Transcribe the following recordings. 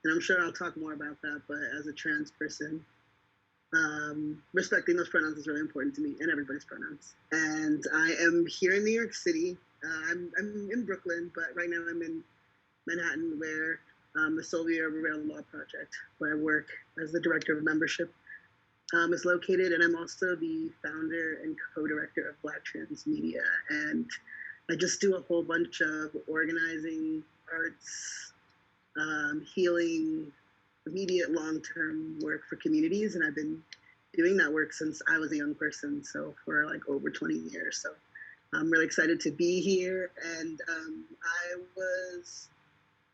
and I'm sure I'll talk more about that. But as a trans person, respecting those pronouns is really important to me and everybody's pronouns. And I am here in New York City. I'm in Brooklyn, but right now I'm in Manhattan, where the Sylvia Rivera Law Project, where I work as the director of membership, is located. And I'm also the founder and co-director of Black Trans Media. And I just do a whole bunch of organizing, arts, healing, immediate long-term work for communities. And I've been doing that work since I was a young person, so for like over 20 years. So I'm really excited to be here. And I was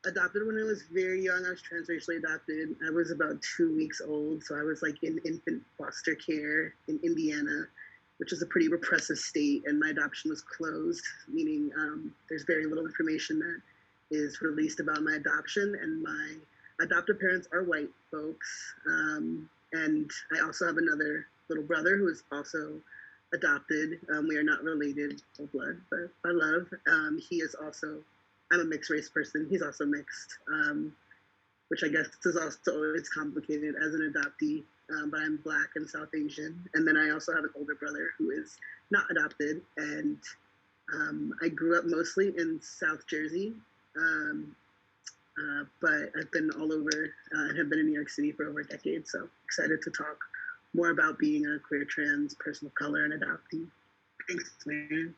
adopted when I was very young. I was transracially adopted. I was about 2 weeks old. So I was like in infant foster care in Indiana, which is a pretty repressive state. And my adoption was closed, meaning there's very little information that is released about my adoption. And my adoptive parents are white folks. And I also have another little brother who is also adopted. We are not related by blood, but by love. He is also, I'm a mixed race person. He's also mixed, which I guess is also always complicated as an adoptee. But I'm Black and South Asian. And then I also have an older brother who is not adopted. And I grew up mostly in South Jersey. But I've been all over and have been in New York City for over a decade. So excited to talk more about being a queer trans person of color and adoptee. Thanks, man.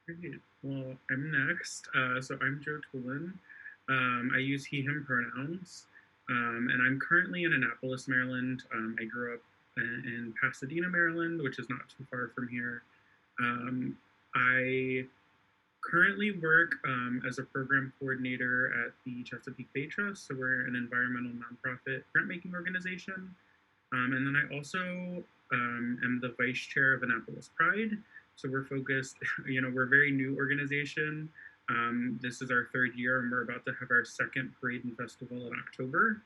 Great. Well, I'm next. So I'm Joe Toolin. I use he, him pronouns. And I'm currently in Annapolis, Maryland. I grew up in Pasadena, Maryland, which is not too far from here. I currently work as a program coordinator at the Chesapeake Bay Trust. So we're an environmental nonprofit grant-making organization. And then I also am the vice chair of Annapolis Pride. So we're focused, we're a very new organization. This is our third year, and we're about to have our second parade and festival in October.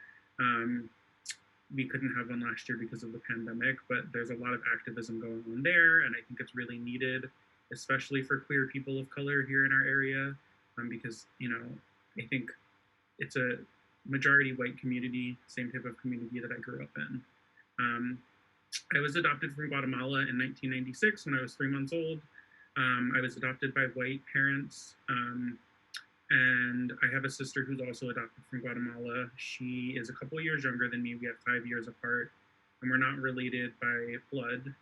We couldn't have one last year because of the pandemic, but there's a lot of activism going on there, and I think it's really needed, especially for queer people of color here in our area, because, I think it's a majority white community, same type of community that I grew up in. I was adopted from Guatemala in 1996 when I was 3 months old. I was adopted by white parents, and I have a sister who's also adopted from Guatemala. She is a couple years younger than me. We have 5 years apart, and we're not related by blood.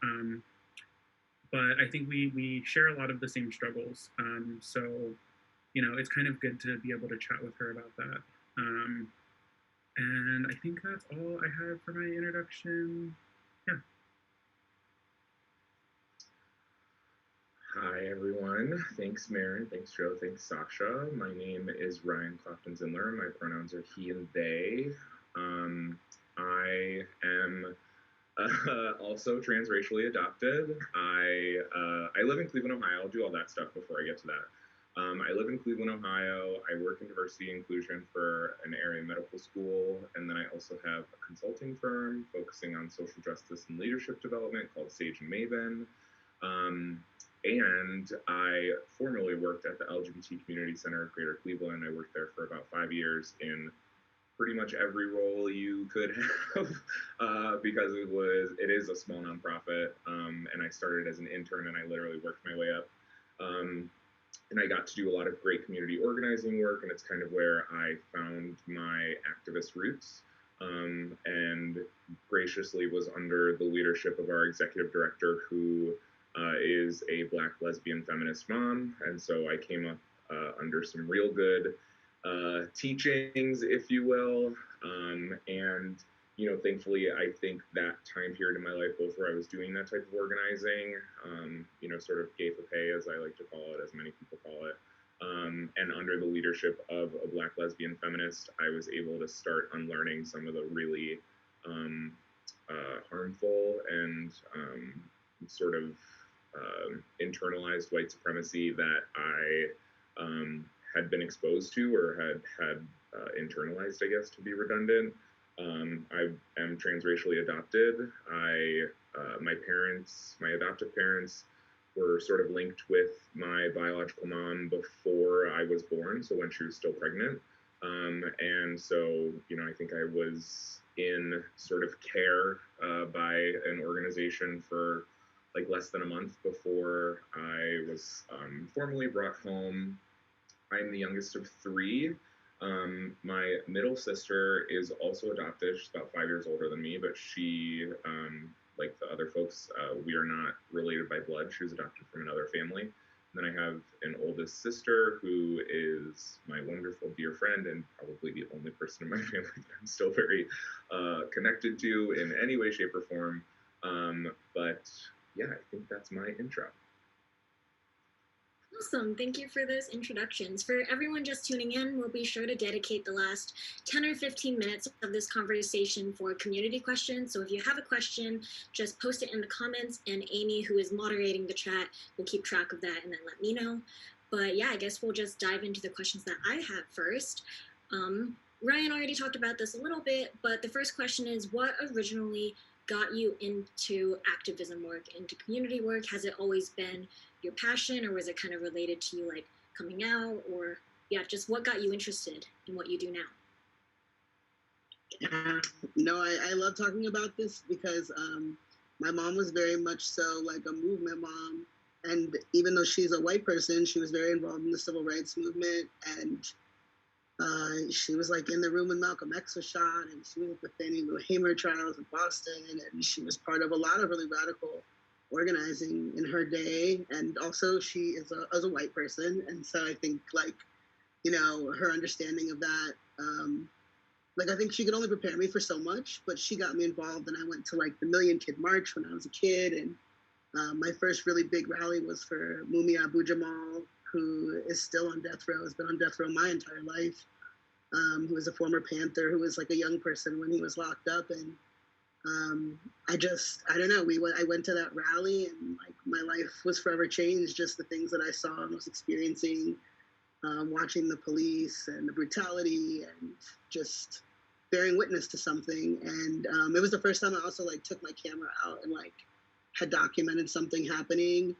But I think we share a lot of the same struggles. So, it's kind of good to be able to chat with her about that. And I think that's all I have for my introduction. Yeah. Hi, everyone. Thanks, Maren. Thanks, Joe. Thanks, Sasha. My name is Ryan Clofton Zindler. My pronouns are he and they. I am also transracially adopted. I live in Cleveland, Ohio. I'll do all that stuff before I get to that. I live in Cleveland, Ohio. I work in diversity and inclusion for an area medical school, and then I also have a consulting firm focusing on social justice and leadership development called Sage and Maven. And I formerly worked at the LGBT Community Center of Greater Cleveland. I worked there for about 5 years in pretty much every role you could have because it is a small nonprofit. And I started as an intern and I literally worked my way up. And I got to do a lot of great community organizing work, and it's kind of where I found my activist roots. And graciously was under the leadership of our executive director, who is a Black lesbian feminist mom. And so I came up under some real good teachings, if you will. And, thankfully, I think that time period in my life, both where I was doing that type of organizing, sort of gay for pay, as I like to call it, as many people call it, and under the leadership of a Black lesbian feminist, I was able to start unlearning some of the really harmful and sort of internalized white supremacy that I had been exposed to or had internalized, I guess, to be redundant. I am transracially adopted. My adoptive parents were sort of linked with my biological mom before I was born, so when she was still pregnant. And so, I think I was in sort of care by an organization for like less than a month before I was formally brought home. I'm the youngest of three. My middle sister is also adopted. She's about 5 years older than me, but she, like the other folks, we are not related by blood. She was adopted from another family. And then I have an oldest sister who is my wonderful dear friend and probably the only person in my family that I'm still very connected to in any way, shape, or form. But yeah, I think that's my intro. Awesome. Thank you for those introductions. For everyone just tuning in, we'll be sure to dedicate the last 10 or 15 minutes of this conversation for community questions. So if you have a question, just post it in the comments, and Amy, who is moderating the chat, will keep track of that and then let me know. But yeah, I guess we'll just dive into the questions that I have first. Ryan already talked about this a little bit, but the first question is, what originally got you into activism work, into community work? Has it always been your passion, or was it kind of related to you like coming out, or just what got you interested in what you do now? Yeah, no, I love talking about this because my mom was very much so like a movement mom. And even though she's a white person, she was very involved in the civil rights movement. And she was like in the room when Malcolm X was shot, and she was at the Fannie Lou Hamer trials in Boston. And she was part of a lot of really radical organizing in her day. And also she is a white person. And so I think like, her understanding of that, like I think she could only prepare me for so much, but she got me involved, and I went to like the Million Kid March when I was a kid. And my first really big rally was for Mumia Abu-Jamal, who is still on death row, has been on death row my entire life, who was a former Panther, who was like a young person when he was locked up. And I don't know, I went to that rally, and like my life was forever changed, just the things that I saw and was experiencing, watching the police and the brutality and just bearing witness to something. And it was the first time I also like took my camera out and like had documented something happening.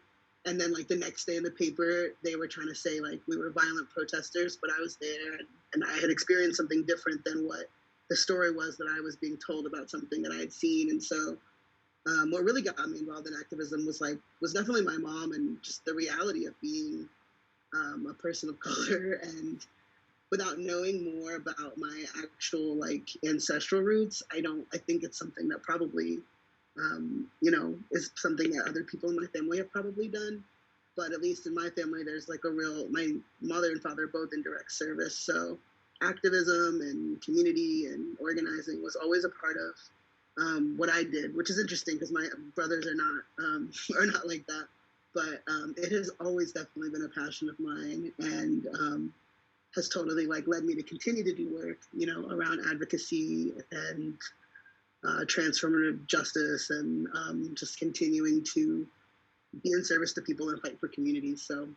And then like the next day in the paper, they were trying to say like we were violent protesters, but I was there, and I had experienced something different than what the story was that I was being told about something that I had seen. And so what really got me involved in activism was definitely my mom, and just the reality of being a person of color. And without knowing more about my actual like ancestral roots, I think it's something that probably is something that other people in my family have probably done. But at least in my family, there's like my mother and father are both in direct service. So activism and community and organizing was always a part of what I did, which is interesting because my brothers are not like that. But it has always definitely been a passion of mine, and has totally like led me to continue to do work, around advocacy and transformative justice, and just continuing to be in service to people and fight for communities. So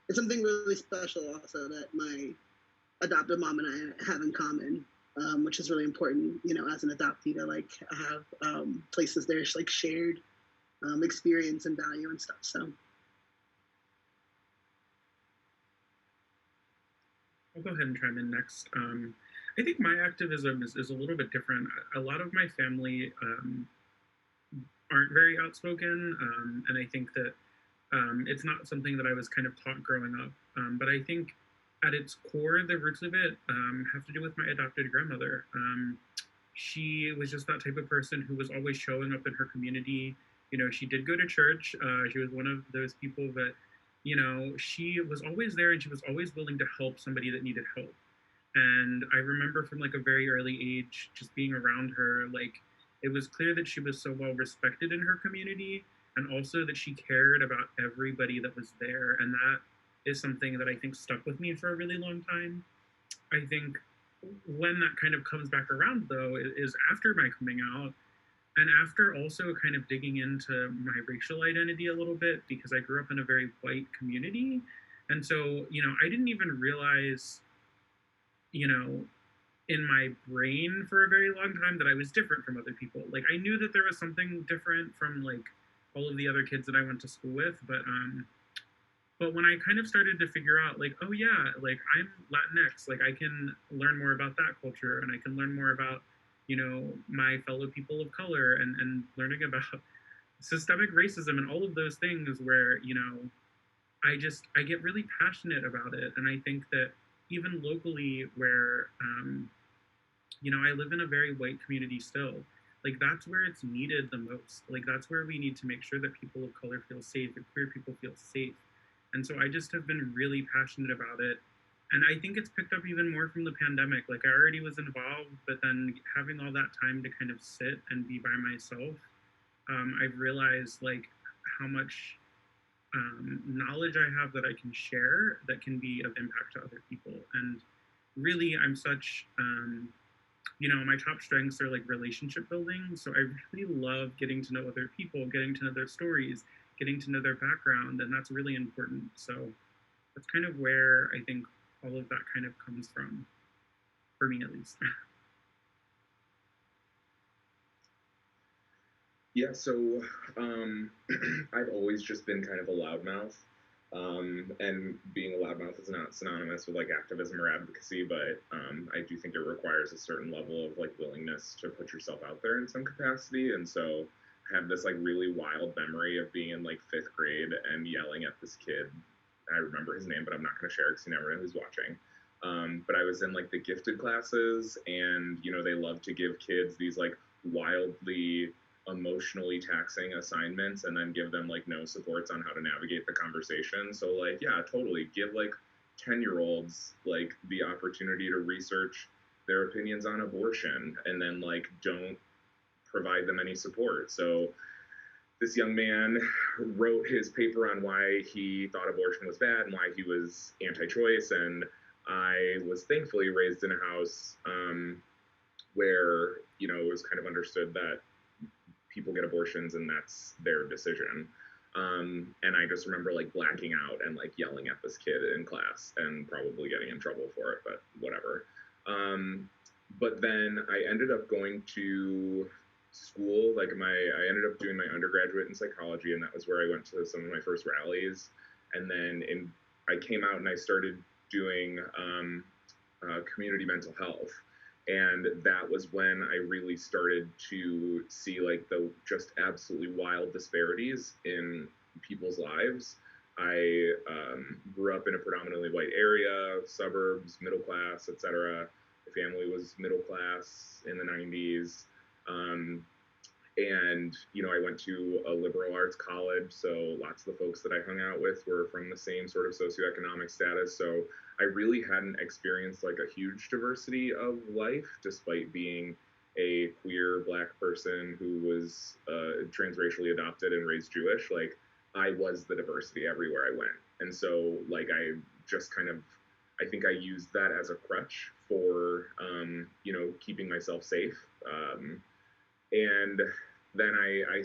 it's something really special also that my adoptive mom and I have in common, which is really important, as an adoptee to like have places there's like shared experience and value and stuff. So I'll go ahead and chime in next. I think my activism is a little bit different. A lot of my family aren't very outspoken, and I think that it's not something that I was kind of taught growing up. But I think at its core, the roots of it have to do with my adopted grandmother. She was just that type of person who was always showing up in her community. She did go to church. She was one of those people that, she was always there, and she was always willing to help somebody that needed help. And I remember from like a very early age, just being around her, like it was clear that she was so well respected in her community, and also that she cared about everybody that was there. And that is something that I think stuck with me for a really long time. I think when that kind of comes back around, though, is after my coming out, and after also kind of digging into my racial identity a little bit, because I grew up in a very white community. And so, I didn't even realize, in my brain for a very long time that I was different from other people. Like I knew that there was something different from like all of the other kids that I went to school with. But when I kind of started to figure out, like, oh yeah, like I'm Latinx, like I can learn more about that culture, and I can learn more about, my fellow people of color, and learning about systemic racism and all of those things, where I get really passionate about it. And I think that even locally, where I live in a very white community still, like that's where it's needed the most. Like that's where we need to make sure that people of color feel safe, and queer people feel safe. And so I just have been really passionate about it. And I think it's picked up even more from the pandemic. Like I already was involved, but then having all that time to kind of sit and be by myself, I've realized like how much knowledge I have that I can share that can be of impact to other people. And really, I'm such, my top strengths are like relationship building. So I really love getting to know other people, getting to know their stories, getting to know their background, and that's really important. So that's kind of where I think all of that kind of comes from, for me at least. Yeah, so I've always just been kind of a loudmouth. And being a loudmouth is not synonymous with like activism or advocacy, but I do think it requires a certain level of like willingness to put yourself out there in some capacity. And so I have this like really wild memory of being in like 5th grade and yelling at this kid. I remember his name, but I'm not going to share it because you never know who's watching. But I was in like the gifted classes, and they love to give kids these like wildly emotionally taxing assignments and then give them like no supports on how to navigate the conversation. So like, yeah, totally give like 10-year-olds like the opportunity to research their opinions on abortion, and then like don't provide them any support. So this young man wrote his paper on why he thought abortion was bad and why he was anti-choice. And I was thankfully raised in a house where, it was kind of understood that people get abortions and that's their decision. And I just remember like blacking out and like yelling at this kid in class and probably getting in trouble for it, but whatever. But then I ended up going to school. Like I ended up doing my undergraduate in psychology, and that was where I went to some of my first rallies. And then I came out and I started doing community mental health. And that was when I really started to see like the just absolutely wild disparities in people's lives. I grew up in a predominantly white area, suburbs, middle class, etc. My family was middle class in the 90s. And, I went to a liberal arts college, so lots of the folks that I hung out with were from the same sort of socioeconomic status. So I really hadn't experienced like a huge diversity of life, despite being a queer Black person who was transracially adopted and raised Jewish. Like I was the diversity everywhere I went. And so like I just kind of, I think I used that as a crutch for, keeping myself safe. And then I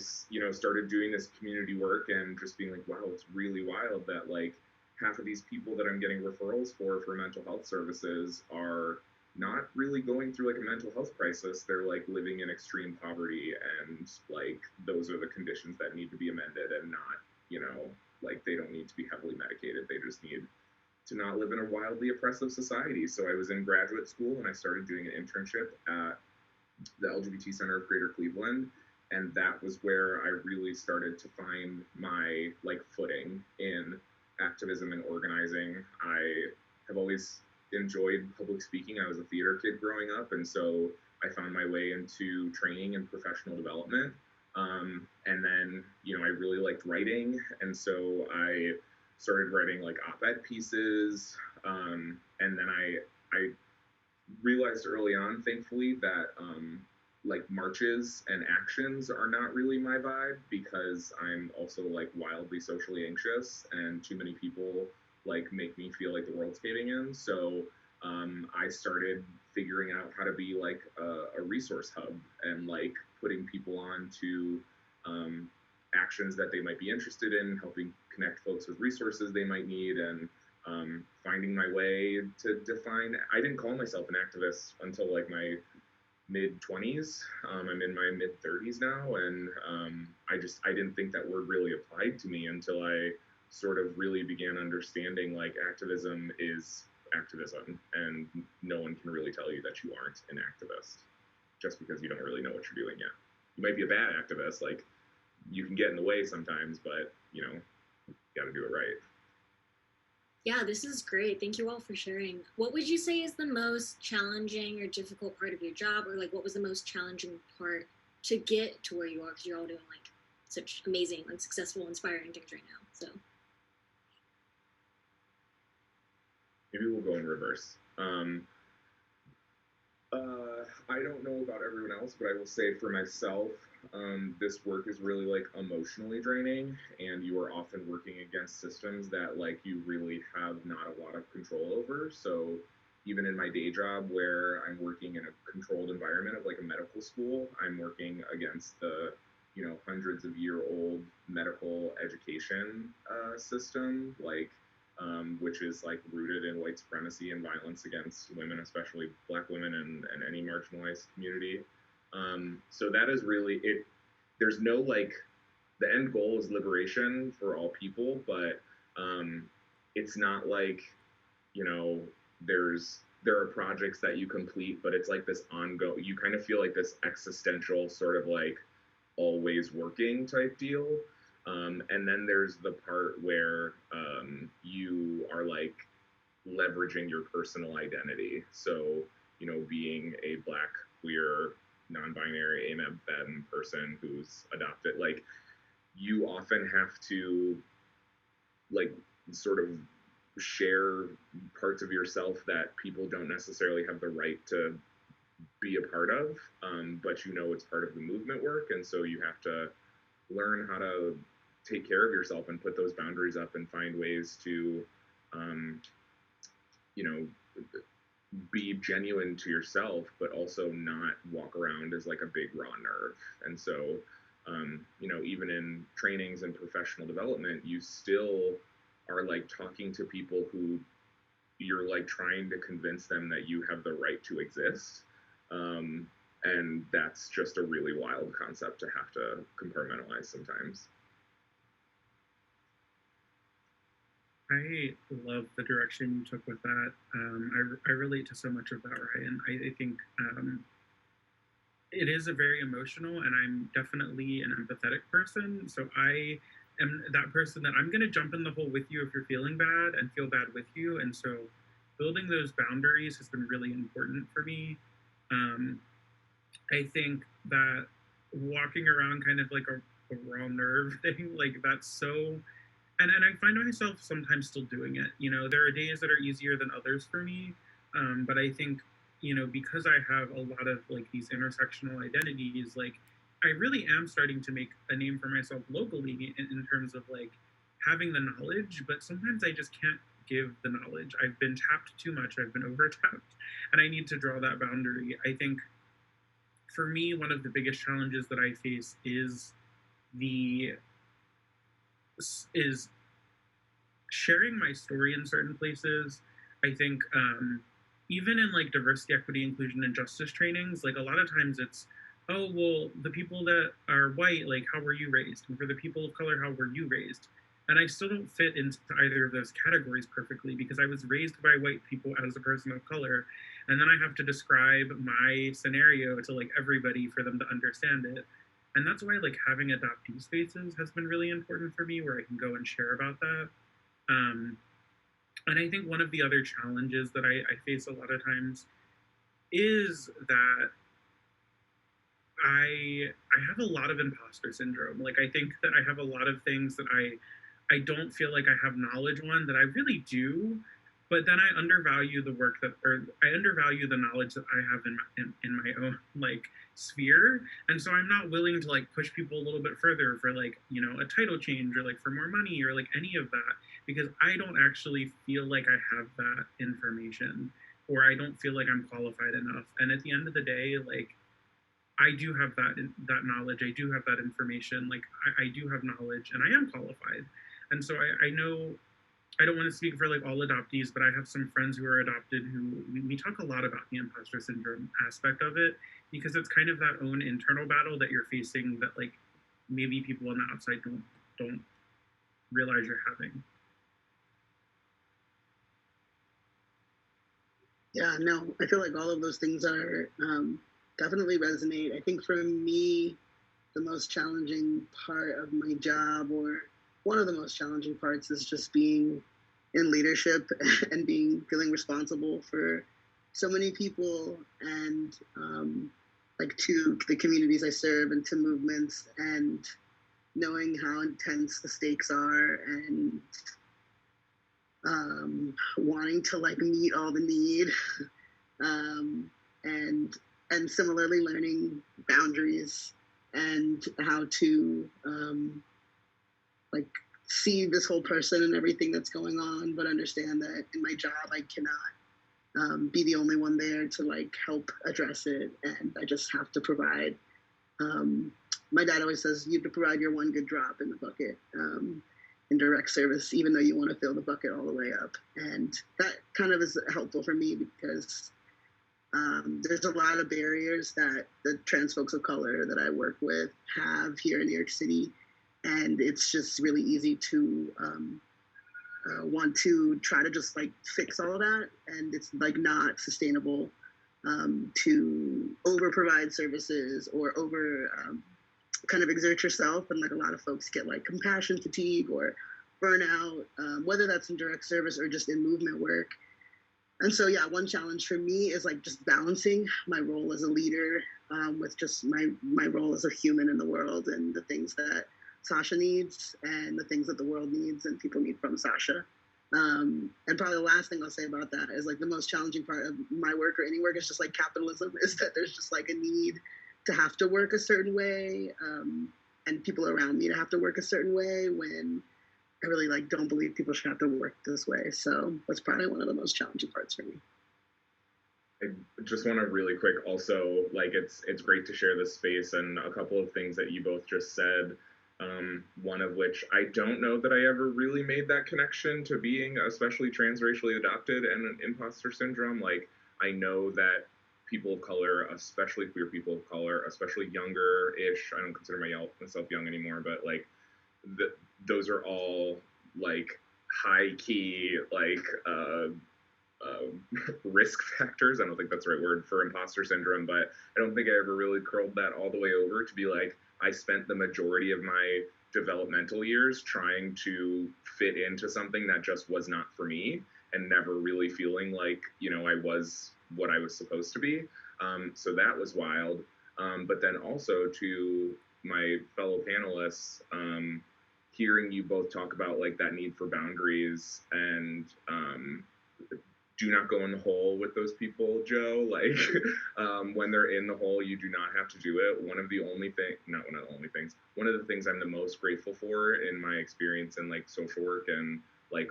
started doing this community work and just being like, wow, it's really wild that like half of these people that I'm getting referrals for mental health services are not really going through like a mental health crisis. They're like living in extreme poverty, and like those are the conditions that need to be amended, and not, like they don't need to be heavily medicated. They just need to not live in a wildly oppressive society. So I was in graduate school and I started doing an internship at the LGBT Center of Greater Cleveland. And that was where I really started to find my like footing in activism and organizing. I have always enjoyed public speaking. I was a theater kid growing up, and so I found my way into training and professional development. And then, I really liked writing, and so I started writing like op-ed pieces. And then I realized early on, thankfully, that like marches and actions are not really my vibe, because I'm also like wildly socially anxious, and too many people like make me feel like the world's caving in. So I started figuring out how to be like a resource hub, and like putting people on to actions that they might be interested in, helping connect folks with resources they might need, and finding my way to define. I didn't call myself an activist until like my mid 20s. I'm in my mid 30s now, and I didn't think that word really applied to me until I sort of really began understanding like activism is activism, and no one can really tell you that you aren't an activist just because you don't really know what you're doing yet. You might be a bad activist, like you can get in the way sometimes, but you know, you got to do it right. Yeah, this is great. Thank you all for sharing. What would you say is the most challenging or difficult part of your job, or like what was the most challenging part to get to where you are? Because you're all doing like such amazing, like successful, inspiring things right now. So Maybe we'll go in reverse. I don't know about everyone else, but I will say for myself, this work is really like emotionally draining, and you are often working against systems that like you really have not a lot of control over. So even in my day job, where I'm working in a controlled environment of like a medical school, I'm working against the hundreds of year old medical education system, like which is like rooted in white supremacy and violence against women, especially Black women and any marginalized community. So that is really it. There's no like the end goal is liberation for all people, but it's not like you know there are projects that you complete, but it's like this ongoing. You kind of feel like this existential sort of like always working type deal. And then there's the part where you are like leveraging your personal identity. So, being a Black, queer, non binary, AMAB, FEM person who's adopted, like, you often have to, like, sort of share parts of yourself that people don't necessarily have the right to be a part of, but it's part of the movement work. And so you have to learn how to take care of yourself and put those boundaries up and find ways to, um, you know, be genuine to yourself, but also not walk around as like a big raw nerve. And so, even in trainings and professional development, you still are like talking to people who you're like trying to convince them that you have the right to exist. And that's just a really wild concept to have to compartmentalize sometimes. I love the direction you took with that. I relate to so much of that, Ryan. I think it is a very emotional, and I'm definitely an empathetic person. So I am that person that I'm going to jump in the hole with you if you're feeling bad and feel bad with you. And so building those boundaries has been really important for me. I think that walking around kind of like a raw nerve thing, like that's so and I find myself sometimes still doing it. There are days that are easier than others for me, but I think because I have a lot of like these intersectional identities, like I really am starting to make a name for myself locally in terms of like having the knowledge, but sometimes I just can't give the knowledge. I've been tapped too much. I've been over tapped, and I need to draw that boundary. I think for me, one of the biggest challenges that I face the is sharing my story in certain places. I think even in like diversity, equity, inclusion, and justice trainings, like a lot of times it's, oh, well, the people that are white, like, how were you raised? And for the people of color, how were you raised? And I still don't fit into either of those categories perfectly because I was raised by white people as a person of color. And then I have to describe my scenario to like everybody for them to understand it. And that's why like having adoptee spaces has been really important for me, where I can go and share about that. And I think one of the other challenges that I face a lot of times is that I have a lot of imposter syndrome. Like I think that I have a lot of things that I don't feel like I have knowledge on that I really do, but then I undervalue the work or I undervalue the knowledge that I have in my own like sphere. And so I'm not willing to like push people a little bit further for like, a title change or like for more money or like any of that, because I don't actually feel like I have that information, or I don't feel like I'm qualified enough. And at the end of the day, like I do have that knowledge. I do have that information. Like I do have knowledge and I am qualified. And so I know I don't want to speak for like all adoptees, but I have some friends who are adopted who we talk a lot about the imposter syndrome aspect of it, because it's kind of that own internal battle that you're facing that like maybe people on the outside don't realize you're having. Yeah, no, I feel like all of those things are definitely resonate. I think for me, the most challenging part of my job, or one of the most challenging parts, is just being in leadership and feeling responsible for so many people, and like to the communities I serve and to movements, and knowing how intense the stakes are, and wanting to like meet all the need, um, and similarly learning boundaries and how to like see this whole person and everything that's going on, but understand that in my job I cannot be the only one there to like help address it, and I just have to provide. My dad always says you have to provide your one good drop in the bucket. In direct service, even though you want to fill the bucket all the way up. And that kind of is helpful for me because there's a lot of barriers that the trans folks of color that I work with have here in New York City. And it's just really easy to want to try to just like fix all of that. And it's like not sustainable to over provide services or over kind of exert yourself, and like a lot of folks get like compassion fatigue or burnout, whether that's in direct service or just in movement work. And so yeah, one challenge for me is like just balancing my role as a leader with just my role as a human in the world, and the things that Sasha needs and the things that the world needs and people need from Sasha. And probably the last thing I'll say about that is like the most challenging part of my work or any work is just like capitalism, is that there's just like a need to have to work a certain way, and people around me to have to work a certain way, when I really like don't believe people should have to work this way. So that's probably one of the most challenging parts for me. I just want to really quick also, like, it's great to share this space, and a couple of things that you both just said, one of which I don't know that I ever really made that connection to being especially transracially adopted and an imposter syndrome. Like, I know that people of color, especially queer people of color, especially younger-ish, I don't consider myself young anymore, but like those are all like high-key like risk factors. I don't think that's the right word for imposter syndrome, but I don't think I ever really curled that all the way over to be like, I spent the majority of my developmental years trying to fit into something that just was not for me, and never really feeling like, you know, I was what I was supposed to be. So that was wild. But then also to my fellow panelists, hearing you both talk about like that need for boundaries, and do not go in the hole with those people, Joe. Like, when they're in the hole, you do not have to do it. One of the things I'm the most grateful for in my experience in like social work and like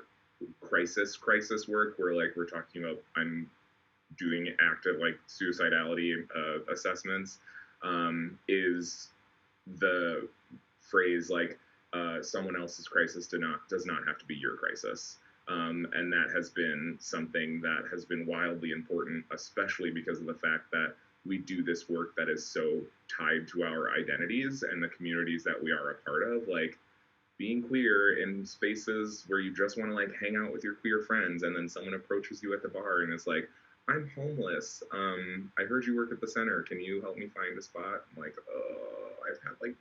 crisis work, where like we're talking about, I'm doing active like suicidality assessments, is the phrase like someone else's crisis does not have to be your crisis. And that has been something that has been wildly important, especially because of the fact that we do this work that is so tied to our identities and the communities that we are a part of. Like, being queer in spaces where you just want to like hang out with your queer friends, and then someone approaches you at the bar and is like, I'm homeless. I heard you work at the center. Can you help me find a spot? I'm like, oh, I've had like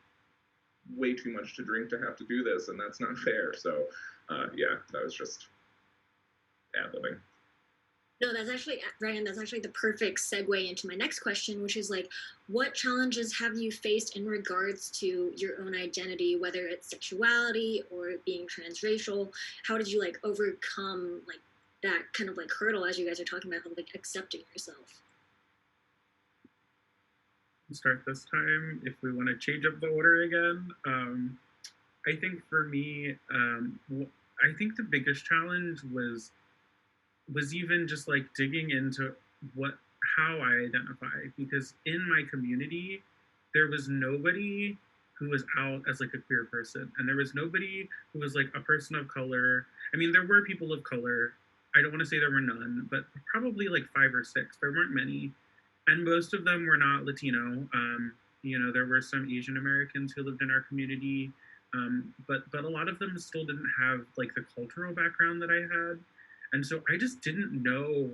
way too much to drink to have to do this, and that's not fair. So yeah, that was just ad-libbing. No, that's actually, Ryan, that's actually the perfect segue into my next question, which is like, what challenges have you faced in regards to your own identity, whether it's sexuality or being transracial? How did you like overcome like that kind of like hurdle, as you guys are talking about, like accepting yourself? Start this time if we want to change up the order again. I think for me, I think the biggest challenge was even just like digging into how I identify, because in my community there was nobody who was out as like a queer person, and there was nobody who was like a person of color. I mean, there were people of color. I don't want to say there were none, but probably like 5 or 6. There weren't many, and most of them were not Latino. You know, there were some Asian Americans who lived in our community, but a lot of them still didn't have like the cultural background that I had, and so I just didn't know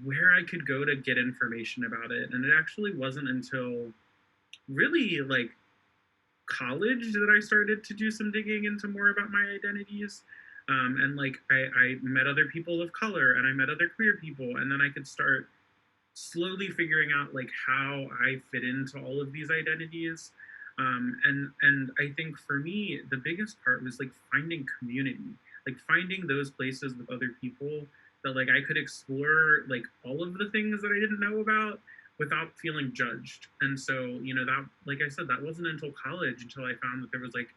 where I could go to get information about it. And it actually wasn't until really like college that I started to do some digging into more about my identities. And like I met other people of color and I met other queer people, and then I could start slowly figuring out like how I fit into all of these identities. And I think for me, the biggest part was like finding community, like finding those places with other people that like I could explore like all of the things that I didn't know about without feeling judged. And so, you know, that, like I said, that wasn't until college until I found that there was like,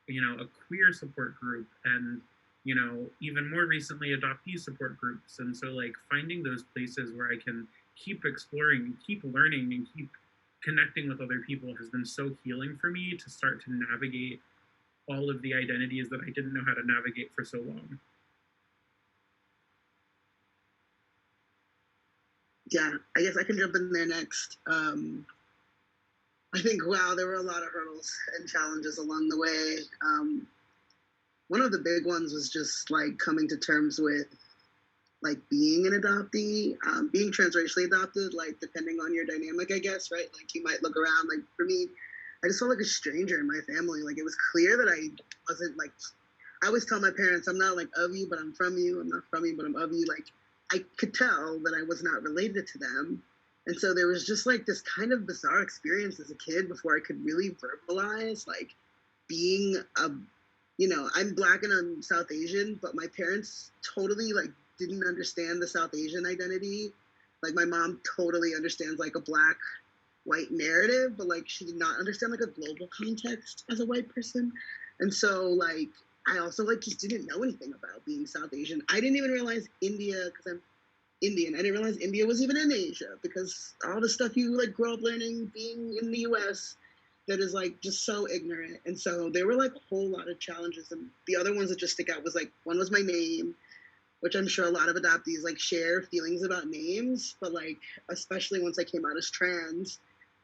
you know, a queer support group, and, you know, even more recently, adoptee support groups. And so like finding those places where I can keep exploring and keep learning and keep connecting with other people has been so healing for me to start to navigate all of the identities that I didn't know how to navigate for so long. Yeah, I guess I can jump in there next. I think, wow, there were a lot of hurdles and challenges along the way. One of the big ones was just like coming to terms with like being an adoptee, being transracially adopted, like depending on your dynamic, I guess, right? Like you might look around, like for me, I just felt like a stranger in my family. Like it was clear that I wasn't like, I always tell my parents, I'm not like of you, but I'm from you. I'm not from you, but I'm of you. Like I could tell that I was not related to them. And so there was just like this kind of bizarre experience as a kid before I could really verbalize like being a, you know, I'm Black and I'm South Asian, but my parents totally like didn't understand the South Asian identity. Like my mom totally understands like a Black white narrative, but like she did not understand like a global context as a white person. And so like I also like just didn't know anything about being South Asian. I didn't even realize India, because I'm Indian. I didn't realize India was even in Asia, because all the stuff you like grow up learning being in the US that is like just so ignorant. And so there were like a whole lot of challenges. And the other ones that just stick out was like, one was my name, which I'm sure a lot of adoptees like share feelings about names, but like especially once I came out as trans,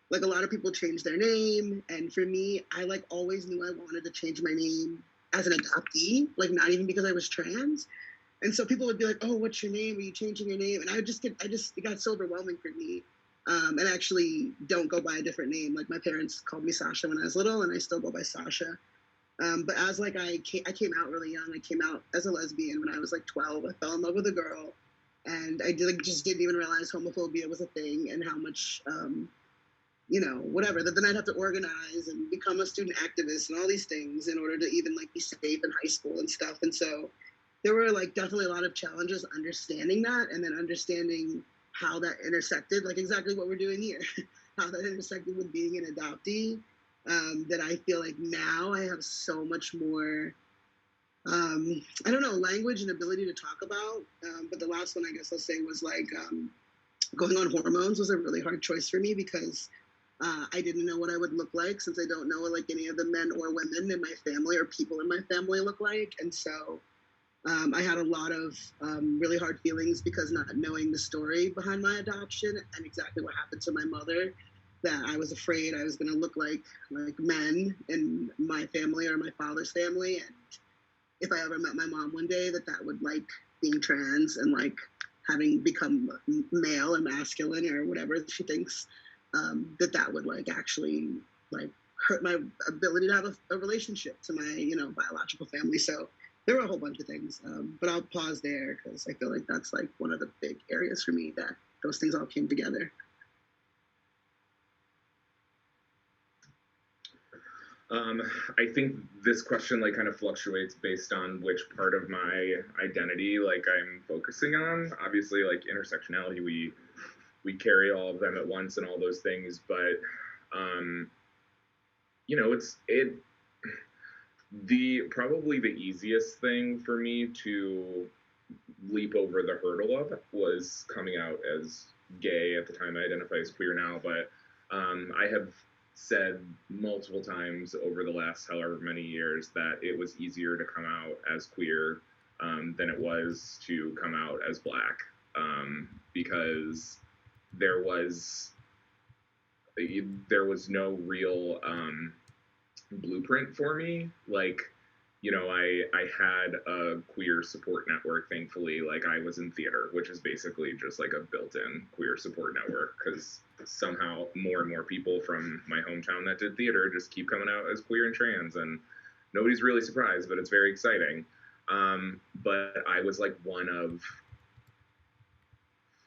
like a lot of people change their name, and for me, I like always knew I wanted to change my name as an adoptee, like not even because I was trans. And so people would be like, "Oh, what's your name? Are you changing your name?" And it got so overwhelming for me. And I actually don't go by a different name. Like my parents called me Sasha when I was little, and I still go by Sasha. But as like I came out really young. I came out as a lesbian when I was like 12. I fell in love with a girl, and I did, like, just didn't even realize homophobia was a thing and how much, you know, whatever. That then I'd have to organize and become a student activist and all these things in order to even like be safe in high school and stuff. And so there were like definitely a lot of challenges understanding that, and then understanding how that intersected, like exactly what we're doing here, how that intersected with being an adoptee. That I feel like now I have so much more, I don't know, language and ability to talk about. But the last one I guess I'll say was like going on hormones was a really hard choice for me, because I didn't know what I would look like, since I don't know what like any of the men or women in my family or people in my family look like. And so I had a lot of really hard feelings, because not knowing the story behind my adoption and exactly what happened to my mother, that I was afraid I was going to look like men in my family or my father's family. And if I ever met my mom one day, that would like being trans and like having become male or masculine or whatever she thinks, that would like actually like hurt my ability to have a relationship to my, you know, biological family. So there were a whole bunch of things, but I'll pause there, because I feel like that's like one of the big areas for me that those things all came together. I think this question like kind of fluctuates based on which part of my identity like I'm focusing on. Obviously, like intersectionality, we carry all of them at once and all those things, but you know, the probably the easiest thing for me to leap over the hurdle of was coming out as gay. At the time I identify as queer now, but I have said multiple times over the last however many years that it was easier to come out as queer than it was to come out as Black, because there was no real blueprint for me. Like, you know, I had a queer support network, thankfully. Like, I was in theater, which is basically just like a built-in queer support network, because somehow more and more people from my hometown that did theater just keep coming out as queer and trans, and nobody's really surprised, but it's very exciting. But I was like one of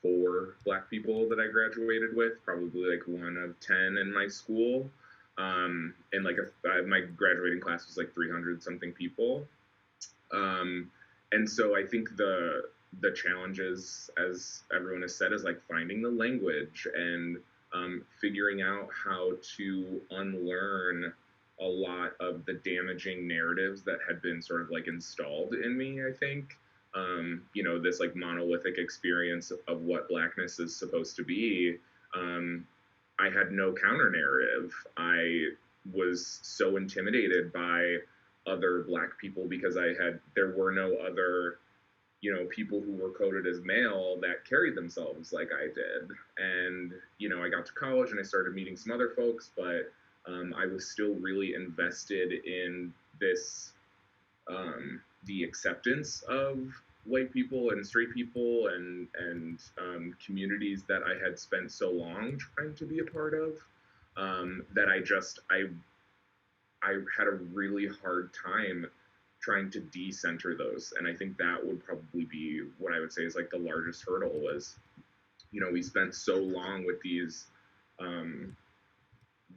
4 Black people that I graduated with, probably like one of 10 in my school. And like my graduating class was like 300 something people. And so I think the challenges, as everyone has said, is like finding the language and figuring out how to unlearn a lot of the damaging narratives that had been sort of like installed in me, I think. You know, this like monolithic experience of what Blackness is supposed to be. I had no counter narrative. I was so intimidated by other Black people because there were no other, you know, people who were coded as male that carried themselves like I did. And, you know, I got to college and I started meeting some other folks, but I was still really invested in this, the acceptance of white people and straight people and communities that I had spent so long trying to be a part of, that I had a really hard time trying to decenter those. And I think that would probably be what I would say is like the largest hurdle was, you know, we spent so long with these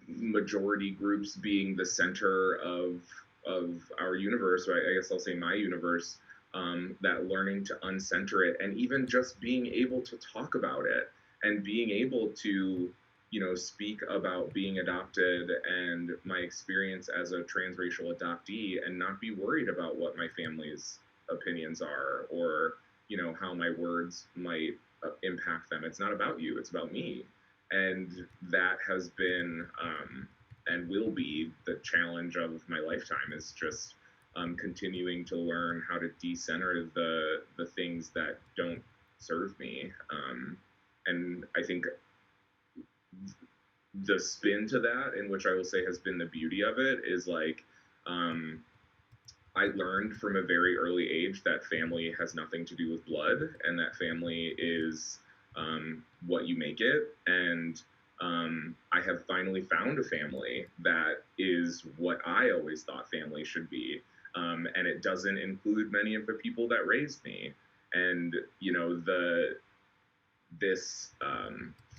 majority groups being the center of our universe, or I guess I'll say my universe, that learning to uncenter it and even just being able to talk about it and being able to, you know, speak about being adopted and my experience as a transracial adoptee and not be worried about what my family's opinions are or, you know, how my words might impact them. It's not about you, it's about me. And that has been and will be the challenge of my lifetime, is just continuing to learn how to decenter the things that don't serve me. And I think the spin to that, in which I will say has been the beauty of it, is like, I learned from a very early age that family has nothing to do with blood, and that family is what you make it. And I have finally found a family that is what I always thought family should be. And it doesn't include many of the people that raised me. And, you know, this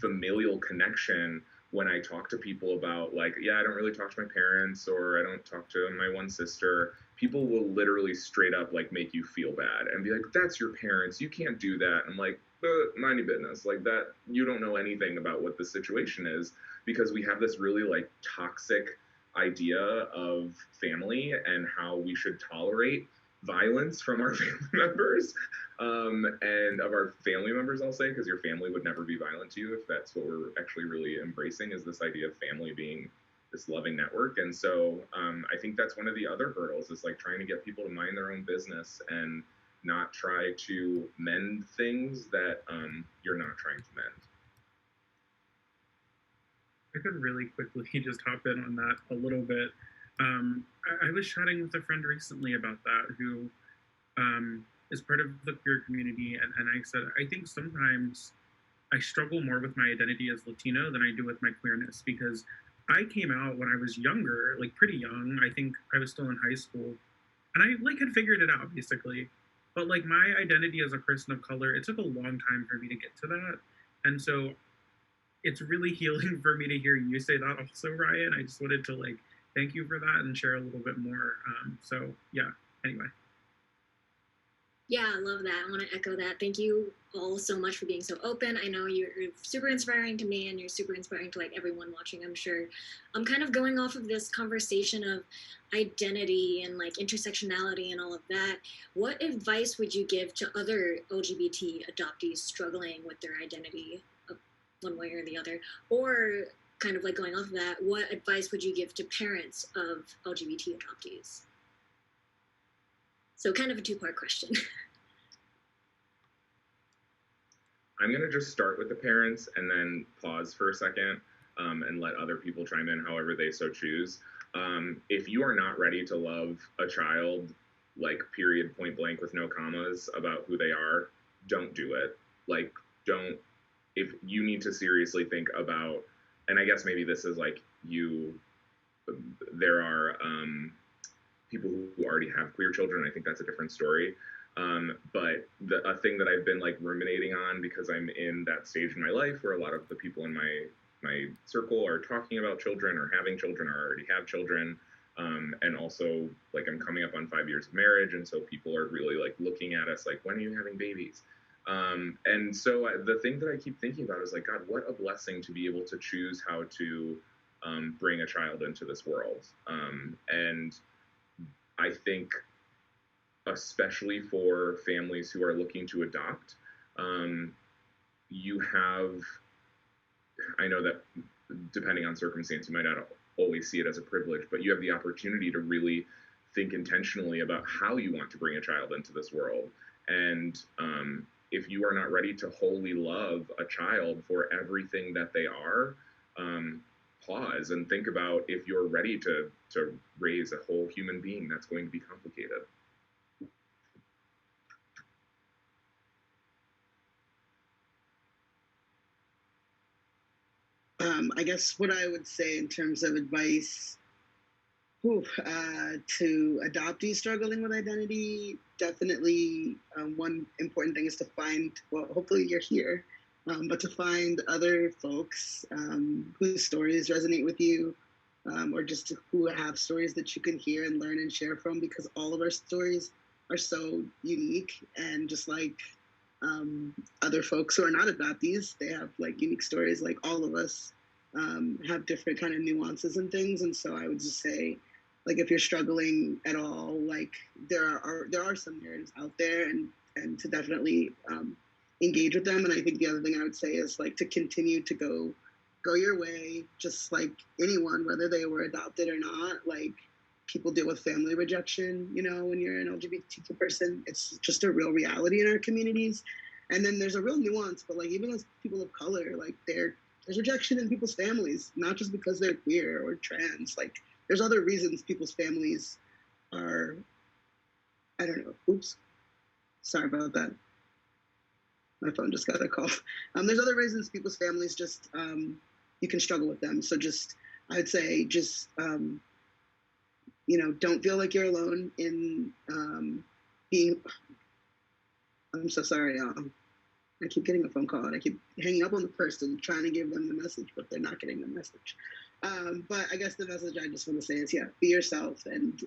familial connection, when I talk to people about like, yeah, I don't really talk to my parents, or I don't talk to my one sister, people will literally straight up like make you feel bad and be like, that's your parents, you can't do that. I'm like, mind your business. Like, that, you don't know anything about what the situation is, because we have this really like toxic idea of family and how we should tolerate violence from our family members, and of our family members, I'll say, because your family would never be violent to you if that's what we're actually really embracing, is this idea of family being this loving network. And so I think that's one of the other hurdles, is like trying to get people to mind their own business and not try to mend things that you're not trying to mend. I could really quickly just hop in on that a little bit. I was chatting with a friend recently about that, who is part of the queer community, and I said, I think sometimes I struggle more with my identity as Latino than I do with my queerness, because I came out when I was younger, like pretty young. I think I was still in high school, and I like had figured it out basically. But like my identity as a person of color, it took a long time for me to get to that. And so it's really healing for me to hear you say that also, Ryan. I just wanted to like thank you for that and share a little bit more. So yeah, anyway. Yeah, I love that. I want to echo that. Thank you all so much for being so open. I know you're super inspiring to me, and you're super inspiring to like everyone watching, I'm sure. I'm kind of going off of this conversation of identity and like intersectionality and all of that. What advice would you give to other LGBT adoptees struggling with their identity one way or the other? Or kind of like going off of that, what advice would you give to parents of LGBT adoptees? So kind of a two-part question. I'm going to just start with the parents and then pause for a second and let other people chime in however they so choose. If you are not ready to love a child, like period, point blank, with no commas about who they are, don't do it. Like, don't, if you need to seriously think about, and I guess maybe this is like there are people who already have queer children. I think that's a different story. But a thing that I've been like ruminating on, because I'm in that stage in my life where a lot of the people in my circle are talking about children or having children or already have children. And also, like, I'm coming up on 5 years of marriage, and so people are really like looking at us like, when are you having babies? And so the thing that I keep thinking about is like, God, what a blessing to be able to choose how to bring a child into this world. And I think, especially for families who are looking to adopt, you have, I know that depending on circumstance, you might not always see it as a privilege, but you have the opportunity to really think intentionally about how you want to bring a child into this world. And if you are not ready to wholly love a child for everything that they are, pause and think about if you're ready to raise a whole human being. That's going to be complicated. I guess what I would say in terms of advice to adoptees struggling with identity, definitely one important thing is to find, well, hopefully you're here, but to find other folks whose stories resonate with you, or just who have stories that you can hear and learn and share from, because all of our stories are so unique. And just like other folks who are not adoptees, they have like unique stories, like all of us have different kind of nuances and things. And so I would just say, like, if you're struggling at all, like there are some narratives out there, and to definitely engage with them. And I think the other thing I would say is like to continue to go your way, just like anyone, whether they were adopted or not. Like, people deal with family rejection, you know, when you're an LGBTQ person. It's just a real reality in our communities. And then there's a real nuance, but like even as people of color, like there's rejection in people's families, not just because they're queer or trans. Like, there's other reasons people's families are, I don't know, oops, sorry about that. My phone just got a call. There's other reasons people's families just, you can struggle with them. So just, I'd say just, you know, don't feel like you're alone in being, I'm so sorry. I keep getting a phone call and I keep hanging up on the person trying to give them the message, but they're not getting the message. But I guess the message I just want to say is, yeah, be yourself. And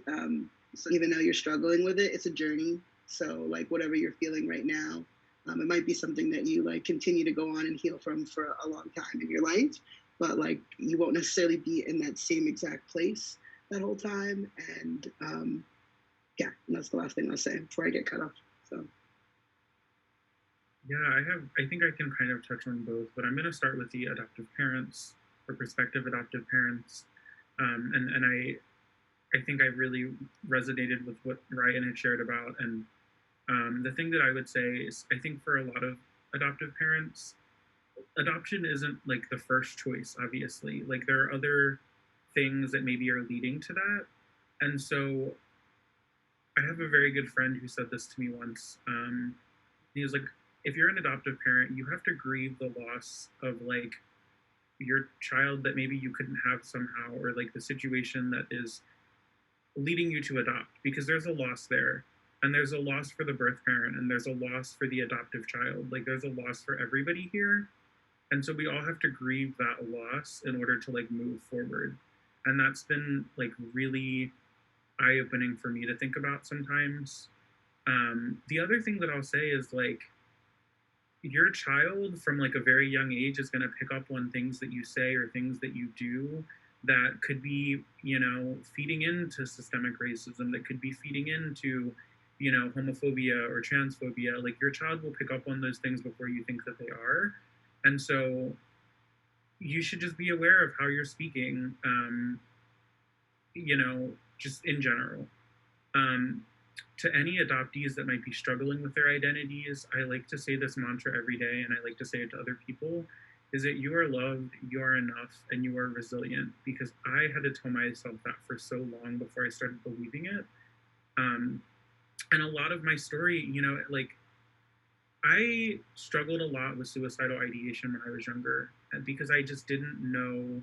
so even though you're struggling with it, it's a journey. So like whatever you're feeling right now, it might be something that you like continue to go on and heal from for a long time in your life, but like you won't necessarily be in that same exact place that whole time. And yeah, and that's the last thing I'll say before I get cut off. So. Yeah, I think I can kind of touch on both, but I'm going to start with the adoptive parents or prospective adoptive parents. And I think I really resonated with what Ryan had shared about. And the thing that I would say is, I think for a lot of adoptive parents, adoption isn't like the first choice, obviously. Like, there are other things that maybe are leading to that. And so I have a very good friend who said this to me once. He was like, if you're an adoptive parent, you have to grieve the loss of like your child that maybe you couldn't have somehow, or like the situation that is leading you to adopt, because there's a loss there, and there's a loss for the birth parent, and there's a loss for the adoptive child. Like, there's a loss for everybody here. And so we all have to grieve that loss in order to like move forward. And that's been like really eye-opening for me to think about sometimes. The other thing that I'll say is like, your child from like a very young age is going to pick up on things that you say or things that you do that could be, you know, feeding into systemic racism, that could be feeding into, you know, homophobia or transphobia. Like, your child will pick up on those things before you think that they are. And so, you should just be aware of how you're speaking, just in general. To any adoptees that might be struggling with their identities, I like to say this mantra every day, and I like to say it to other people, is that you are loved, you are enough, and you are resilient. Because I had to tell myself that for so long before I started believing it. And a lot of my story, I struggled a lot with suicidal ideation when I was younger, because I just didn't know,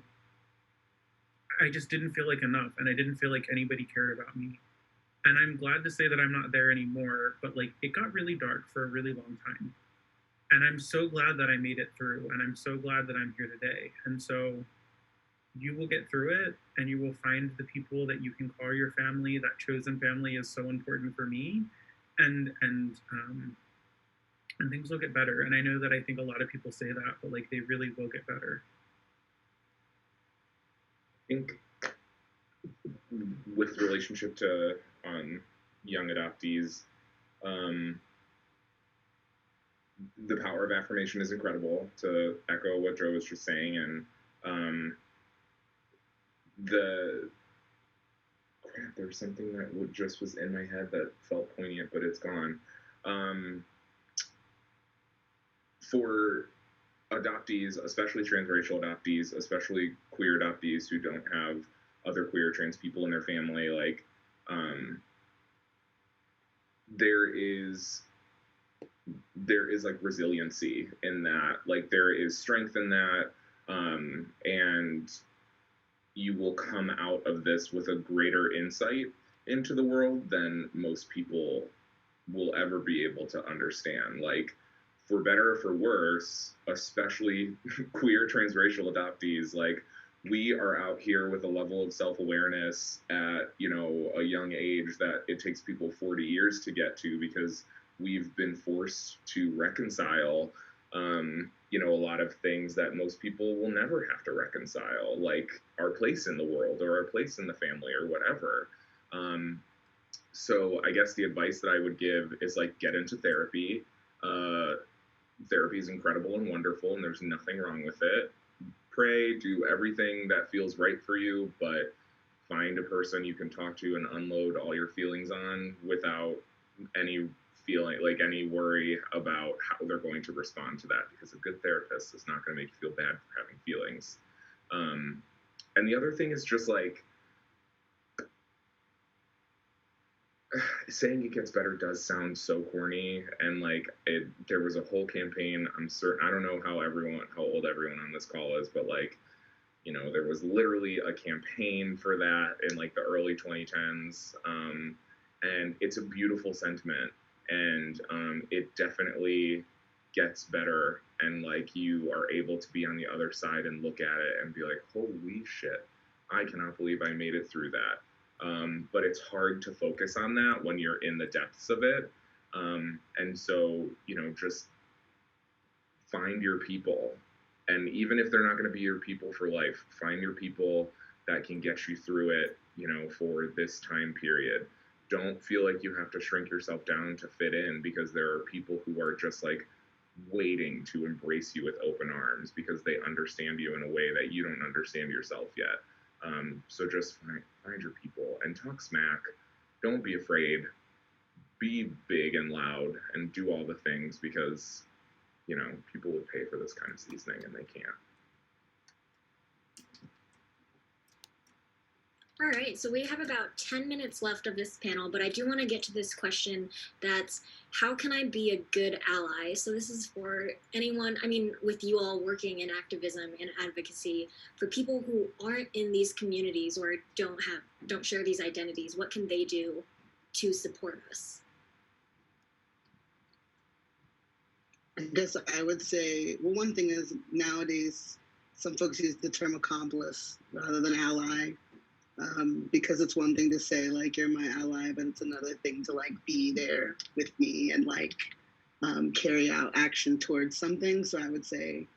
I just didn't feel like enough, and I didn't feel like anybody cared about me. And I'm glad to say that I'm not there anymore, but it got really dark for a really long time. And I'm so glad that I made it through, and I'm so glad that I'm here today. And so you will get through it, and you will find the people that you can call your family. That chosen family is so important for me, and things will get better. And I know that I think a lot of people say that, but they really will get better. I think with relationship to young adoptees, the power of affirmation is incredible, to echo what Joe was just saying. And there's something that just was in my head that felt poignant, but it's gone. For adoptees, especially transracial adoptees, especially queer adoptees who don't have other queer or trans people in their family, there is resiliency in that, there is strength in that, and you will come out of this with a greater insight into the world than most people will ever be able to understand. For better or for worse, especially queer transracial adoptees, we are out here with a level of self-awareness at, a young age that it takes people 40 years to get to, because we've been forced to reconcile, a lot of things that most people will never have to reconcile, like our place in the world or our place in the family or whatever. So I guess the advice that I would give is get into therapy. Therapy is incredible and wonderful, and there's nothing wrong with it. Pray, do everything that feels right for you, but find a person you can talk to and unload all your feelings on without any feeling, any worry about how they're going to respond to that, because a good therapist is not going to make you feel bad for having feelings. And the other thing is just saying it gets better does sound so corny, and there was a whole campaign. I'm certain, I don't know how old everyone on this call is, but there was literally a campaign for that in the early 2010s, and it's a beautiful sentiment, and it definitely gets better, and you are able to be on the other side and look at it and be like, holy shit, I cannot believe I made it through that. But it's hard to focus on that when you're in the depths of it. And so, just find your people. And even if they're not going to be your people for life, find your people that can get you through it, for this time period. Don't feel like you have to shrink yourself down to fit in, because there are people who are just waiting to embrace you with open arms, because they understand you in a way that you don't understand yourself yet. So just find your people and talk smack. Don't be afraid. Be big and loud and do all the things, because, people would pay for this kind of seasoning and they can't. All right, so we have about 10 minutes left of this panel, but I do want to get to this question that's, how can I be a good ally? So this is for anyone, with you all working in activism and advocacy, for people who aren't in these communities or don't share these identities, what can they do to support us? I guess I would say, well, one thing is nowadays, some folks use the term accomplice rather than ally. Because it's one thing to say you're my ally, but it's another thing to be there with me and carry out action towards something. So I would say,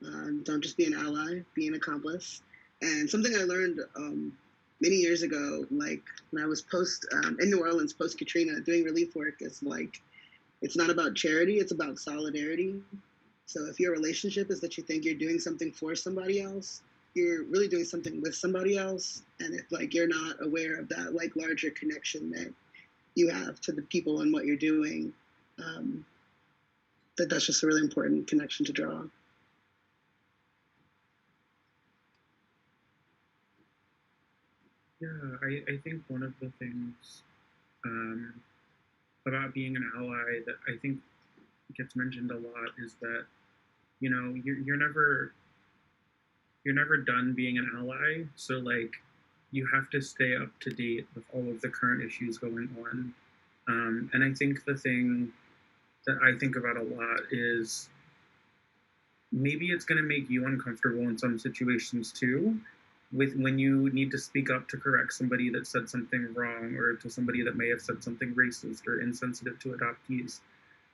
don't just be an ally, be an accomplice. And something I learned many years ago, when I was in New Orleans post Katrina doing relief work, is it's not about charity, it's about solidarity. So if your relationship is that you think you're doing something for somebody else, you're really doing something with somebody else. And if like you're not aware of that like larger connection that you have to the people and what you're doing, that's just a really important connection to draw. Yeah, I think one of the things about being an ally that I think gets mentioned a lot is that, you know, you're never done being an ally. So like you have to stay up to date with all of the current issues going on. And I think the thing that I think about a lot is maybe it's going to make you uncomfortable in some situations too, with when you need to speak up to correct somebody that said something wrong, or to somebody that may have said something racist or insensitive to adoptees.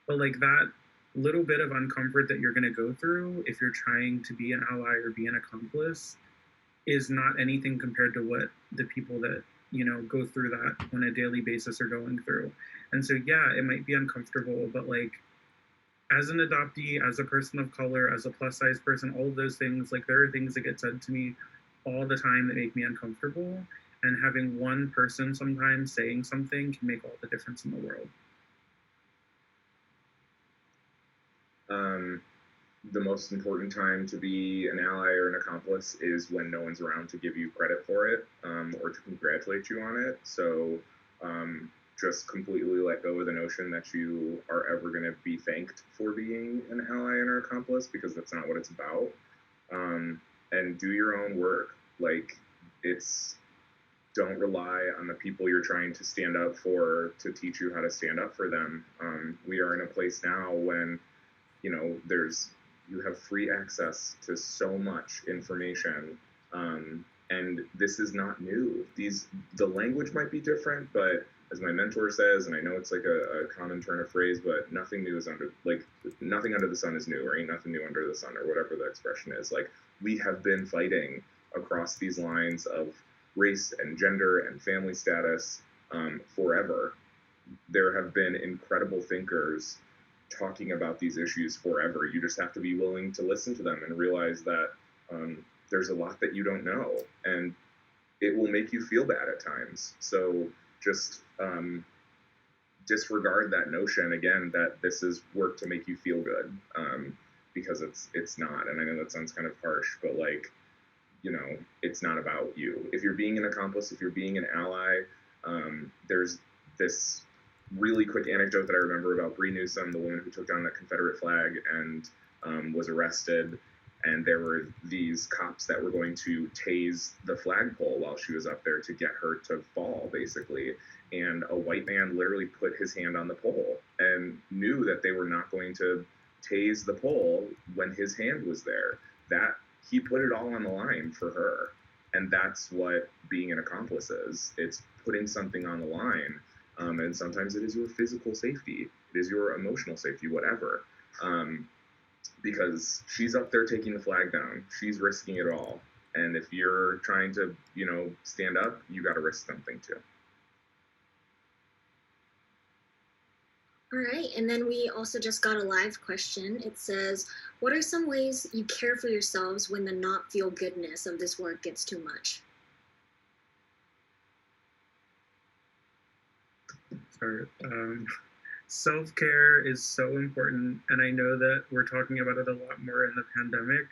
But like that little bit of uncomfort that you're going to go through if you're trying to be an ally or be an accomplice is not anything compared to what the people that, you know, go through that on a daily basis are going through. And so yeah, it might be uncomfortable, but like as an adoptee, as a person of color, as a plus size person, all of those things, like there are things that get said to me all the time that make me uncomfortable. And having one person sometimes saying something can make all the difference in the world. The most important time to be an ally or an accomplice is when no one's around to give you credit for it, or to congratulate you on it. So just completely let go of the notion that you are ever going to be thanked for being an ally and an accomplice, because that's not what it's about. And do your own work. Like, don't rely on the people you're trying to stand up for to teach you how to stand up for them. We are in a place now when, you know, you have free access to so much information, and this is not new. The language might be different, but as my mentor says, and I know it's like a common turn of phrase, but nothing under the sun is new, or ain't nothing new under the sun, or whatever the expression is. Like, we have been fighting across these lines of race and gender and family status forever. There have been incredible thinkers talking about these issues forever. You just have to be willing to listen to them and realize that there's a lot that you don't know, and it will make you feel bad at times. So just disregard that notion again that this is work to make you feel good, because it's not. And I know that sounds kind of harsh, but like, you know, it's not about you. If you're being an accomplice, if you're being an ally, there's this really quick anecdote that I remember about Bree Newsom, the woman who took down that Confederate flag and was arrested. And there were these cops that were going to tase the flagpole while she was up there to get her to fall, basically. And a white man literally put his hand on the pole and knew that they were not going to tase the pole when his hand was there. That he put it all on the line for her. And that's what being an accomplice is. It's putting something on the line. And sometimes it is your physical safety. It is your emotional safety, whatever. Because she's up there taking the flag down. She's risking it all. And if you're trying to, you know, stand up, you got to risk something too. All right, and then we also just got a live question. It says, what are some ways you care for yourselves when the not feel goodness of this work gets too much? Sorry. Self-care is so important, and I know that we're talking about it a lot more in the pandemic.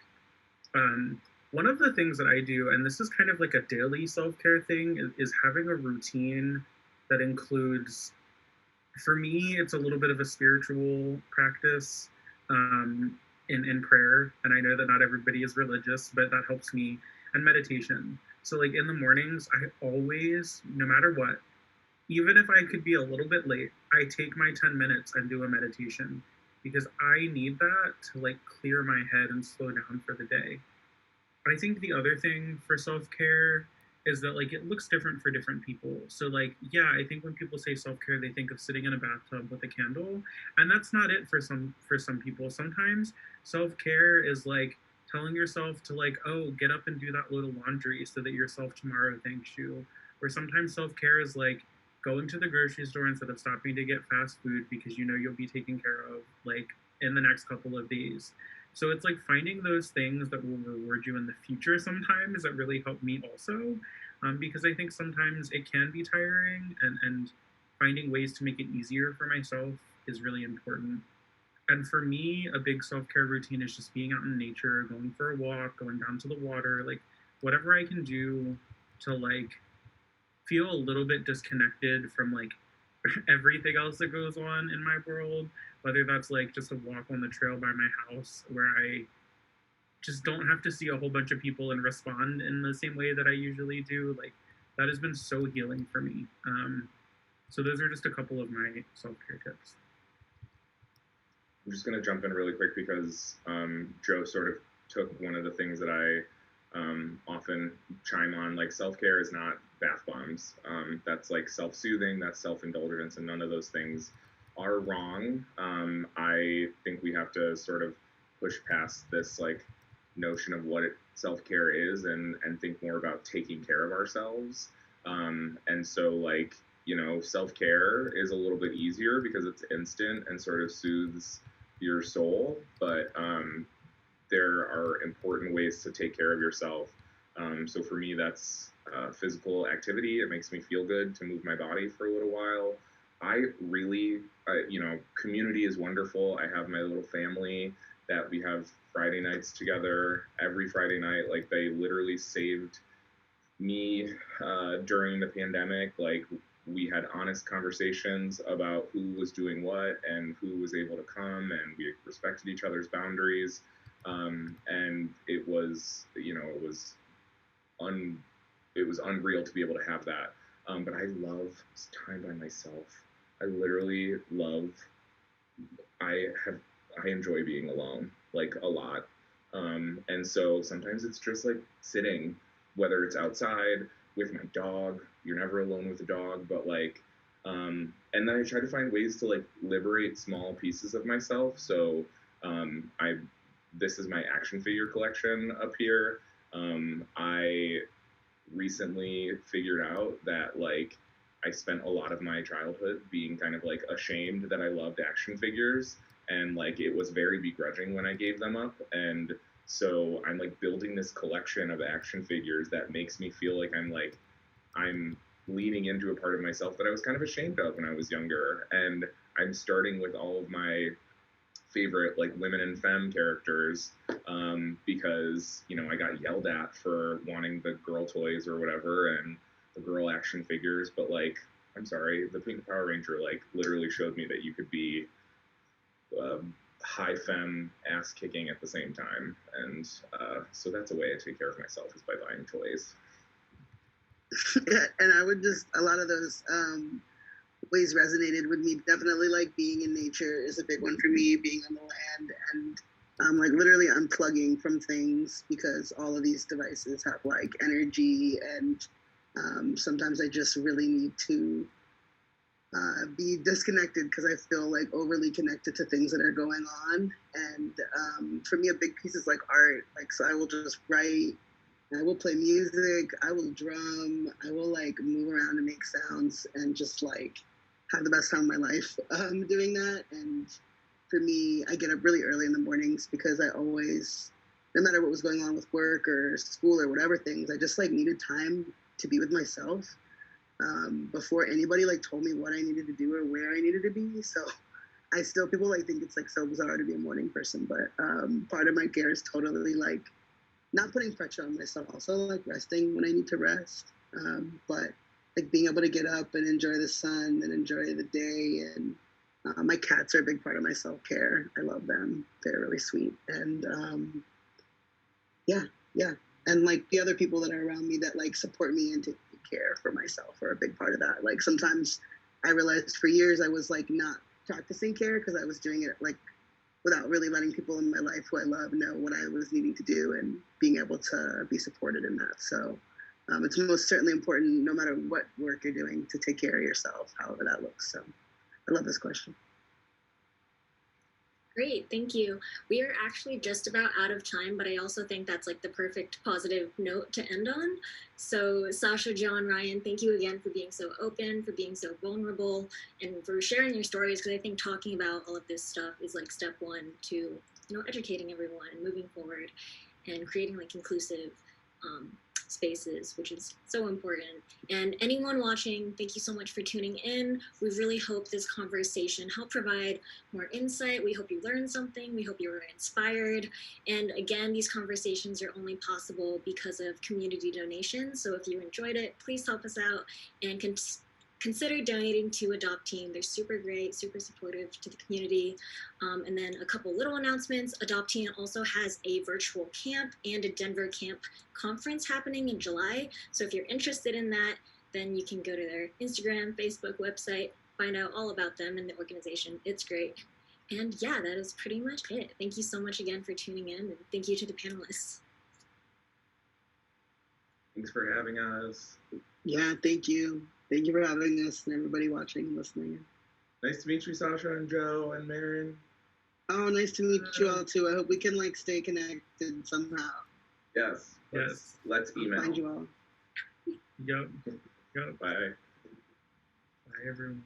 One of the things that I do, and this is kind of like a daily self-care thing, is having a routine that includes, for me, it's a little bit of a spiritual practice in prayer. And I know that not everybody is religious, but that helps me, and meditation. So like in the mornings, I always, no matter what, even if I could be a little bit late, I take my 10 minutes and do a meditation, because I need that to like clear my head and slow down for the day. I think the other thing for self-care is that like it looks different for different people. So like, yeah, I think when people say self-care, they think of sitting in a bathtub with a candle, and that's not it for some people. Sometimes self-care is like telling yourself to like, oh, get up and do that little laundry so that yourself tomorrow thanks you. Or sometimes self-care is like going to the grocery store instead of stopping to get fast food because you know you'll be taken care of. Like, in the next couple of days. So it's like finding those things that will reward you in the future sometimes that really help me also, because I think sometimes it can be tiring, and finding ways to make it easier for myself is really important. And for me, a big self-care routine is just being out in nature, going for a walk, going down to the water, like whatever I can do to like feel a little bit disconnected from like everything else that goes on in my world, whether that's like just a walk on the trail by my house where I just don't have to see a whole bunch of people and respond in the same way that I usually do. Like that has been so healing for me. So those are just a couple of my self-care tips. I'm just going to jump in really quick because Joe sort of took one of the things that I often chime on. Like, self-care is not bath bombs. That's like self-soothing, that's self-indulgence, and none of those things are wrong. I think we have to sort of push past this like notion of what self-care is, and think more about taking care of ourselves. And so like, you know, self-care is a little bit easier because it's instant and sort of soothes your soul, but there are important ways to take care of yourself. So for me, that's physical activity. It makes me feel good to move my body for a little while. I really, you know, community is wonderful. I have my little family that we have Friday nights together every Friday night. Like, they literally saved me during the pandemic. Like, we had honest conversations about who was doing what and who was able to come, and we respected each other's boundaries. And it was, you know, it was unreal to be able to have that. But I love time by myself. I literally love. I enjoy being alone, like, a lot. And so sometimes it's just like sitting, whether it's outside with my dog. You're never alone with a dog, but like, and then I try to find ways to like liberate small pieces of myself. So this is my action figure collection up here. I recently figured out that like I spent a lot of my childhood being kind of like ashamed that I loved action figures, and like it was very begrudging when I gave them up. And so I'm like building this collection of action figures that makes me feel like I'm leaning into a part of myself that I was kind of ashamed of when I was younger. And I'm starting with all of my favorite like women and femme characters, because, you know, I got yelled at for wanting the girl toys or whatever and the girl action figures, but like, I'm sorry, the Pink Power Ranger like literally showed me that you could be high femme ass kicking at the same time. And so that's a way I take care of myself, is by buying toys. Yeah, and I would just, a lot of those ways resonated with me. Definitely like being in nature is a big one for me, being on the land, and like literally unplugging from things, because all of these devices have like energy, and sometimes I just really need to be disconnected because I feel like overly connected to things that are going on. And for me, a big piece is like art. Like, so I will just write, I will play music, I will drum, I will like move around and make sounds and just like have the best time of my life doing that. And for me, I get up really early in the mornings because I always, no matter what was going on with work or school or whatever things, I just like needed time to be with myself before anybody like told me what I needed to do or where I needed to be. So I still, people like think it's like so bizarre to be a morning person, but part of my care is totally like not putting pressure on myself, also like resting when I need to rest, but like being able to get up and enjoy the sun and enjoy the day. And my cats are a big part of my self-care. I love them. They're really sweet. And yeah. And like the other people that are around me that like support me and take care for myself are a big part of that. Like sometimes I realized for years I was like not practicing care because I was doing it like without really letting people in my life who I love know what I was needing to do and being able to be supported in that. So it's most certainly important, no matter what work you're doing, to take care of yourself, however that looks. So I love this question. Great, thank you. We are actually just about out of time, but I also think that's like the perfect positive note to end on. So, Sasha, John, Ryan, thank you again for being so open, for being so vulnerable, and for sharing your stories. Because I think talking about all of this stuff is like step one to, educating everyone and moving forward, and creating like inclusive spaces, which is so important. And anyone watching, thank you so much for tuning in. We really hope this conversation helped provide more insight. We hope you learned something. We hope you were inspired. And again, these conversations are only possible because of community donations. So if you enjoyed it, please help us out and consider donating to Adopt Team. They're super great, super supportive to the community. And then a couple little announcements. Adopt Team also has a virtual camp and a Denver camp conference happening in July. So if you're interested in that, then you can go to their Instagram, Facebook, website, find out all about them and the organization. It's great. And yeah, that is pretty much it. Thank you so much again for tuning in, and thank you to the panelists. Thanks for having us. Yeah, thank you. Thank you for having us and everybody watching and listening. Nice to meet you, Sasha and Joe and Marin. Oh, nice to meet you all too. I hope we can like stay connected somehow. Yes. Let's email. I'll find you all. Yep. Bye. Bye, everyone.